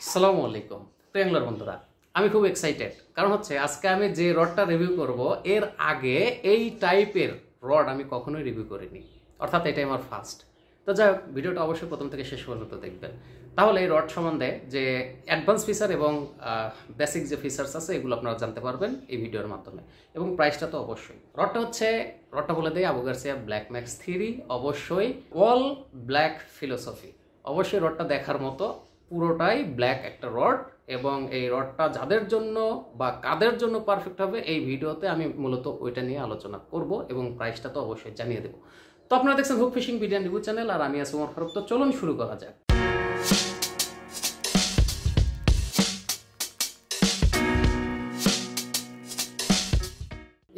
আসসালামু আলাইকুম ট্রেঙ্গলার বন্ধুরা, আমি খুব এক্সাইটেড কারণ হচ্ছে আজকে আমি যে রডটা রিভিউ করব এর আগে এই টাইপের রড আমি কখনোই রিভিউ করিনি, অর্থাৎ এটাই আমার ফার্স্ট। তো যাই হোক, ভিডিওটা অবশ্যই প্রথম থেকে শেষ পর্যন্ত দেখবেন, তাহলে এই রড সম্বন্ধে যে অ্যাডভান্স ফিচার এবং বেসিক যে ফিচার্স আছে এগুলো আপনারা জানতে পারবেন এই ভিডিওর মাধ্যমে। এবং প্রাইসটা তো অবশ্যই, রডটা বলে দেয় আবু গার্সিয়া ব্ল্যাক ম্যাক্স 3, অবশ্যই অল ব্ল্যাক ফিলোসফি। অবশ্যই রডটা দেখার মতো, পুরোটাই ব্ল্যাক একটা রড, এবং এই রডটা যাদের জন্য বা কাদের জন্য পারফেক্ট হবে এই ভিডিওতে আমি মূলত ওইটা নিয়ে আলোচনা করব এবং প্রাইসটা তো অবশ্যই জানিয়ে দেবো। তো আপনারা দেখছেন hook fishing video review channel, আর আমি আছি ওমর ফারুক। তো চলুন শুরু করা যাক।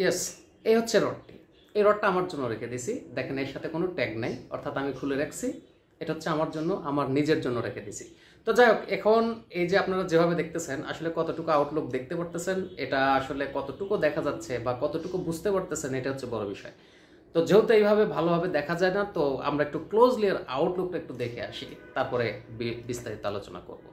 ইয়েস, এই হচ্ছে রডটি। এই রডটা আমার জন্য রেখে দিয়েছি, দেখেন এর সাথে কোনো ট্যাগ নাই, অর্থাৎ আমি খুলে রাখছি। এটা হচ্ছে আমার জন্য, আমার নিজের জন্য রেখে দিয়েছি। তো যাই হোক, এখন এই যে আপনারা যেভাবে দেখতেছেন আসলে কতটুকু আউটলুক দেখতে পারতেছেন, এটা আসলে কতটুকু দেখা যাচ্ছে বা কতটুকু বুঝতে পারতেছেন, এটা হচ্ছে বড় বিষয়। তো যেহেতু এইভাবে ভালোভাবে দেখা যায় না, তো আমরা একটু ক্লোজলি এর আউটলুকটা একটু দেখে আসি, তারপরে বিস্তারিত আলোচনা করব।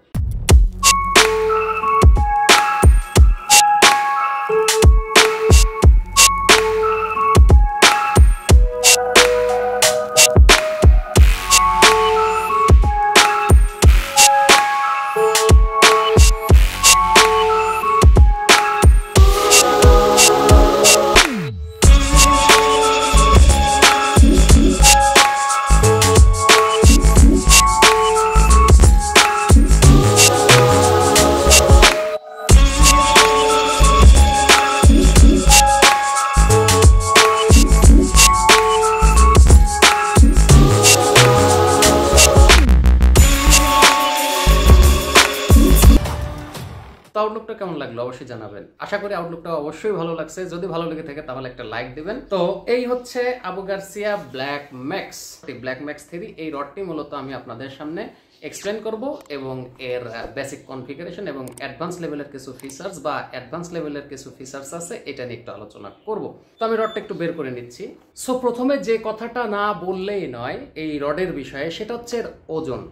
তো আউটলুকটা কেমন লাগলো অবশ্যই জানাবেন। আশা করি আউটলুকটা অবশ্যই ভালো লাগছে। যদি ভালো লেগে থাকে তাহলে একটা লাইক দিবেন। তো এই হচ্ছে আবু গার্সিয়া ব্ল্যাক ম্যাক্স 3। এই রডটি মূলত আমি আপনাদের সামনে এক্সপ্লেন করব এবং এর বেসিক কনফিগারেশন এবং অ্যাডভান্স লেভেলের কিছু ফিচার্স বা অ্যাডভান্স লেভেলের কিছু ফিচার্স আছে এটা নিয়ে একটু আলোচনা করব। তো আমি রডটা একটু বের করে নিচ্ছি। সো প্রথমে যে কথাটা না বললেই নয় এই রডের বিষয়ে, সেটা হচ্ছে ওজন।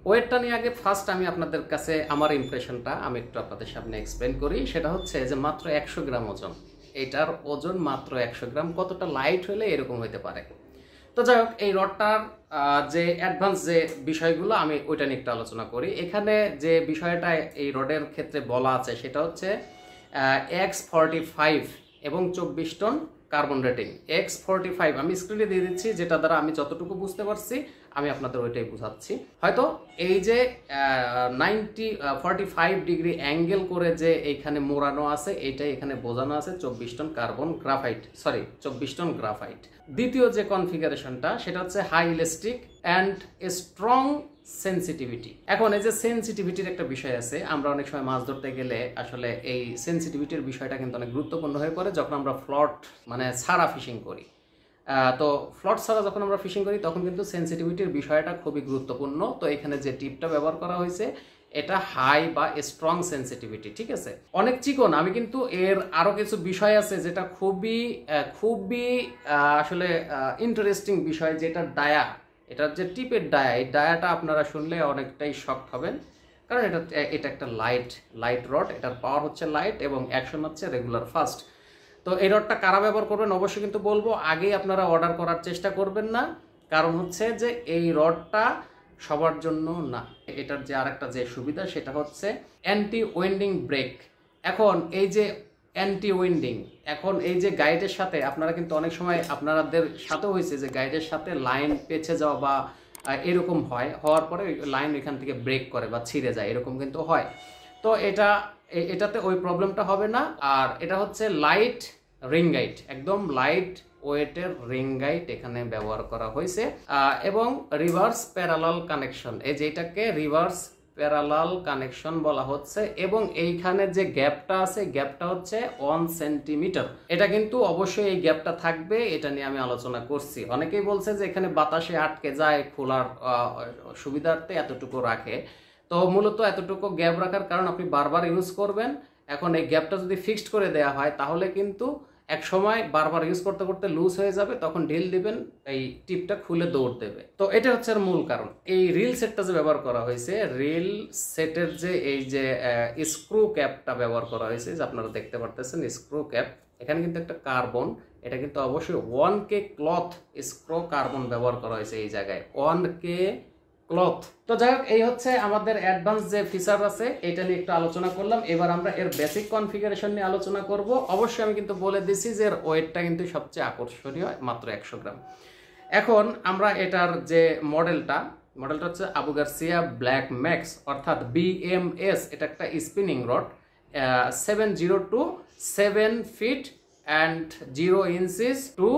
ওয়েটটা নিয়ে আগে ফার্স্ট আমি আপনাদের কাছে আমার ইমপ্রেশনটা আমি একটু আপনাদের সামনে এক্সপ্লেন করি। সেটা হচ্ছে যে মাত্র 100 গ্রাম ওজন, এটার ওজন মাত্র 100 গ্রাম। কতটা লাইট হলে এরকম হতে পারে। তো যাই হোক, এই রডটার যে অ্যাডভান্স যে বিষয়গুলো আমি ওইটা নিয়ে একটু আলোচনা করি। এখানে যে বিষয়টা এই রডের ক্ষেত্রে বলা আছে সেটা হচ্ছে X45 এবং 24 টন কার্বন রেটিং। X45 আমি স্ক্রিনে দিয়ে দিচ্ছি, যেটা দ্বারা আমি যতটুকু বুঝতে পারছি আমি আপনাদের ওইটাই বুঝাচ্ছি। হয়তো এই যে 45 ডিগ্রি অ্যাঙ্গেল করে যে এইখানে মোড়ানো আছে, এইটাই এখানে বোঝানো আছে 24 ton carbon graphite, 24 ton graphite. দ্বিতীয় যে কনফিগারেশনটা সেটা হচ্ছে high elastic and strong sensitivity. এখন এই যে সেন্সিটিভিটির একটা বিষয় আছে, আমরা অনেক সময় মাছ ধরতে গেলে আসলে এই সেন্সিটিভিটির বিষয়টা কিন্তু অনেক গুরুত্বপূর্ণ হয়ে পড়ে যখন আমরা ফ্লট মানে ছাড়া ফিশিং করি। তো ফ্লট ছাড়া যখন আমরা ফিশিং করি তখন কিন্তু সেন্সিটিভিটির বিষয়টা খুবই গুরুত্বপূর্ণ। তো এখানে যে টিপটা ব্যবহার করা হয়েছে এটা হাই বা স্ট্রং সেন্সিটিভিটি, ঠিক আছে। অনেক চিকন, আমি কিন্তু এর আরো কিছু বিষয় আছে যেটা খুবই আসলে ইন্টারেস্টিং বিষয়, যেটা ডায়া, এটার যে টিপের ডায়া, এই ডায়াটা আপনারা শুনলে অনেকটাই শকড হবেন, কারণ এটা একটা লাইট রড। এটার পাওয়ার হচ্ছে লাইট এবং অ্যাকশন হচ্ছে রেগুলার ফাস্ট। তো এই রডটা কারা ব্যবহার করবেন অবশ্যই কিন্তু বলবো, আগেই আপনারা অর্ডার করার চেষ্টা করবেন না, কারণ হচ্ছে যে এই রডটা সবার জন্য না। এটার যে আরেকটা যে সুবিধা সেটা হচ্ছে অ্যান্টি উইন্ডিং ব্রেক। এখন এই যে অ্যান্টি উইন্ডিং, এখন এই যে গাইডের সাথে আপনারা কিন্তু অনেক সময় আপনাদের সাথে হয়েছে যে গাইডের সাথে লাইন পেঁচে যাওয়া বা এরকম হওয়ার পরে লাইন এখান থেকে ব্রেক করে বা ছিঁড়ে যায়, এরকম কিন্তু হয়। তো এটাতে ওই প্রবলেমটা হবে না। আর এটা হচ্ছে লাইট রিং গাইড, একদম লাইট ওয়েটের রিং গাইড এখানে ব্যবহার করা হয়েছে, এবং রিভার্স প্যারালাল কানেকশন, এই যেটাকে রিভার্স প্যারালাল কানেকশন বলা হচ্ছে। এবং এইখানে যে গ্যাপটা আছে, গ্যাপটা হচ্ছে 1 সেন্টিমিটার। এটা কিন্তু অবশ্যই এই গ্যাপটা থাকবে, এটা নিয়ে আমি আলোচনা করছি। অনেকেই বলছে যে এখানে বাতাসে আটকে যায়, খোলার সুবিধার্থে এতটুকু রাখে। তো মূলত এতটুকু গ্যাপ রাখার কারণ আপনি বারবার ইউজ করবেন। এখন এই গ্যাপটা যদি ফিক্সড করে দেওয়া হয় তাহলে কিন্তু এক সময় বারবার ইউজ করতে করতে লুজ হয়ে যাবে, তখন ঢিল দিবেন, এই টিপটা খুলে দৌড় দেবে। তো এটা হচ্ছে এর মূল কারণ। এই রিল সেটটা যে ব্যবহার করা হয়েছে, রিল সেটের যে এই যে স্ক্রু ক্যাপটা ব্যবহার করা হয়েছে, যে আপনারা দেখতে পারতেছেন স্ক্রু ক্যাপ, এখানে কিন্তু একটা কার্বন, এটা কিন্তু অবশ্যই 1K ক্লথ স্ক্রু কার্বন ব্যবহার করা হয়েছে এই জায়গায়, 1K ক্লথ। তো যাই হোক, এই হচ্ছে আমাদের অ্যাডভান্স যে ফিচার আছে এটা নিয়ে একটু আলোচনা করলাম। এবার আমরা এর বেসিক কনফিগারেশন নিয়ে আলোচনা করব। অবশ্যই আমি কিন্তু বলে দিছি যে এর ওয়েটটা কিন্তু সবচেয়ে আকর্ষণীয়, মাত্র 100 গ্রাম। এখন আমরা এটার যে মডেলটা হচ্ছে আবু গার্সিয়া ব্ল্যাক ম্যাক্স অর্থাৎ BMS। এটা একটা spinning rod, 702 7 feet and 0 inches 2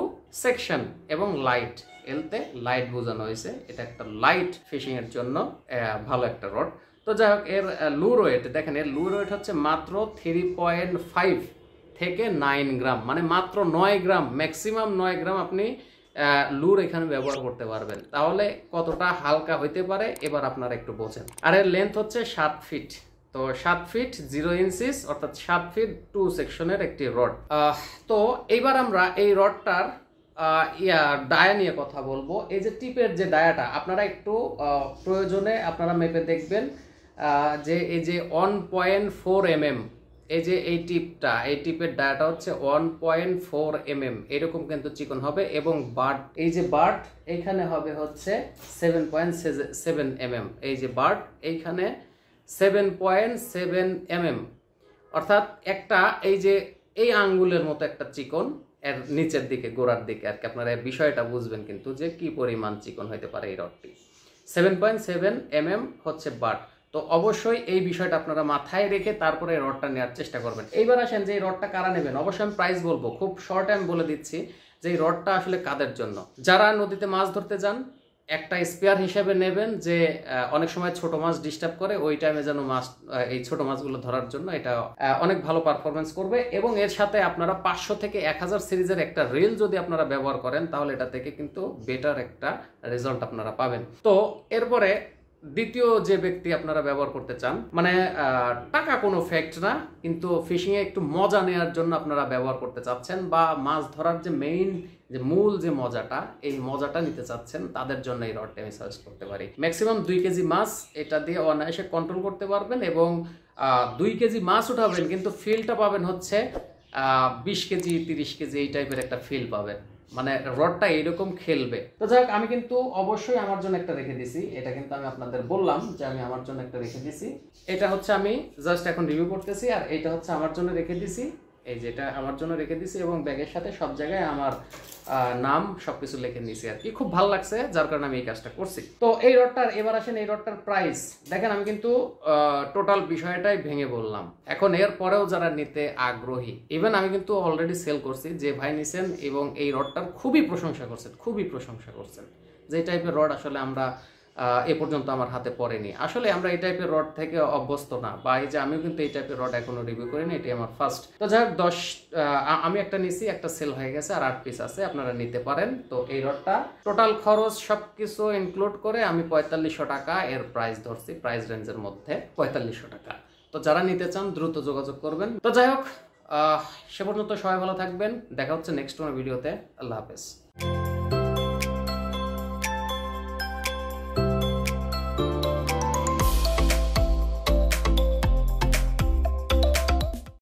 section এবং লাইট, এলতে লাইট বোঝানো হয়েছে। এটা একটা লাইট ফিশিং এর জন্য ভালো একটা রড। তো যাই হোক, এর লুর ওয়েট দেখেন, এর লুর ওয়েট হচ্ছে মাত্র 3.5 থেকে 9 গ্রাম, মানে মাত্র 9 গ্রাম, ম্যাক্সিমাম 9 গ্রাম আপনি লুর এখানে ব্যবহার করতে পারবেন। তাহলে কতটা হালকা হইতে পারে এবার আপনারা একটু বোঝেন। আর এর লেন্থ হচ্ছে 7 ফিট। তো 7 ফিট 0 ইঞ্চিস অর্থাৎ 7 ফিট 2 সেকশনের একটি রড। তো এইবার আমরা এই রডটার ডায়া নিয়ে কথা বলবো। এই যে টিপের যে ডায়াটা আপনারা একটু প্রয়োজনে আপনারা মেপে দেখবেন, যে এই যে 1.4 mm, এই যে এই টিপটা, এই টিপের ডায়াটা হচ্ছে 1.4 mm, এরকম কিন্তু চিকন হবে। এবং বাট, এই যে বাট এইখানে হবে হচ্ছে 7.7 mm, এই যে বাট এইখানে 7.7 mm, অর্থাৎ একটা এই যে এই আঙ্গুলের মতো একটা চিকন এর নিচের দিকে, গোড়ার দিকে আর কি। আপনারা বিষয়টা বুঝবেন কিন্তু যে কি পরিমাণ চিকন হইতে পারে এই রডটি। 7.7 mm হচ্ছে বাট। তো অবশ্যই এই বিষয়টা আপনারা মাথায় রেখে তারপরে এই রডটা নেওয়ার চেষ্টা করবেন। এইবার আসেন যে এই রডটা কারা নেবেন। অবশ্যই আমি প্রাইস বলবো, খুব শর্ট আমি বলে দিচ্ছি যে এই রডটা আসলে কাদের জন্য। যারা নদীতে মাছ ধরতে যান, একটা স্পেয়ার হিসেবে নেবেন, যে অনেক সময় ছোট মাছ ডিস্টার্ব করে, ওই টাইমে যেন মাছ, এই ছোট মাছগুলো ধরার জন্য এটা অনেক ভালো পারফরমেন্স করবে। এবং এর সাথে আপনারা 500 থেকে 1000 সিরিজের একটা রিল যদি আপনারা ব্যবহার করেন, তাহলে এটা থেকে কিন্তু বেটার একটা রেজাল্ট আপনারা পাবেন। তো এরপরে দ্বিতীয় যে ব্যক্তি আপনারা ব্যবহার করতে চান, মানে টাকা কোনো ফ্যাক্ট না, কিন্তু ফিশিংয়ে একটু মজা নেওয়ার জন্য আপনারা ব্যবহার করতে চাচ্ছেন, বা মাছ ধরার যে মেইন যে মূল যে মজাটা, এই মজাটা নিতে চাচ্ছেন, তাদের জন্য এই রডটা আমি সাজেস্ট করতে পারি। ম্যাক্সিমাম 2 কেজি মাছ এটা দিয়ে অনায়াসে কন্ট্রোল করতে পারবেন, এবং 2 কেজি মাছ উঠাবেন, কিন্তু ফিলটা পাবেন হচ্ছে 20 কেজি 30 কেজি এই টাইপের একটা ফিল পাবেন, মানে রডটা এইরকম খেলবে। তো যাই হোক, আমি কিন্তু অবশ্যই আমার জন্য একটা রেখে দিছি। এটা কিন্তু আমি আপনাদের বললাম যে আমি আমার জন্য একটা রেখে দিছি। এটা হচ্ছে আমি জাস্ট এখন রিভিউ করতেছি, আর এটা হচ্ছে আমার জন্য রেখে দিছি। এই যেটা আমার জন্য রেখে দিছি, এবং ব্যাগের সাথে সব জায়গায় আমার নাম সবকিছু লিখে নিয়েছি আর কি। খুব ভালো লাগছে, যার কারণে আমি এই কাজটা করছি। তো এই রডটার, এবার আসেন এই রডটার প্রাইস দেখেন। আমি কিন্তু টোটাল বিষয়টাই ভেঙে বললাম। এখন এর পরেও যারা নিতে আগ্রহী, ইভেন আমি কিন্তু অলরেডি সেল করছি, যে ভাই নিছেন এবং এই রডটার খুবই প্রশংসা করছেন, যে টাইপের রড আসলে আমরা এ পর্যন্ত আমার হাতে পড়েনি। আসলে আমরা এই টাইপের রড থেকে অভ্যস্ত না, বা এই যে আমিও কিন্তু এই টাইপের রড এখনো রিভিউ করিনি, এটি আমার ফার্স্ট। তো যাই হোক, আমি একটা নিছি, একটা সেল হয়ে গেছে, আর 8 পিস আছে, আপনারা নিতে পারেন। তো এই রডটা টোটাল খরচ সবকিছু ইনক্লুড করে আমি 4500 টাকা এর প্রাইস ধরছি, প্রাইস রেঞ্জের মধ্যে 4500 টাকা। তো যারা নিতে চান দ্রুত যোগাযোগ করবেন। তো যাই হোক, সে পর্যন্ত সবাই ভালো থাকবেন, দেখা হচ্ছে নেক্সট কোনো ভিডিওতে। আল্লাহ হাফেজ।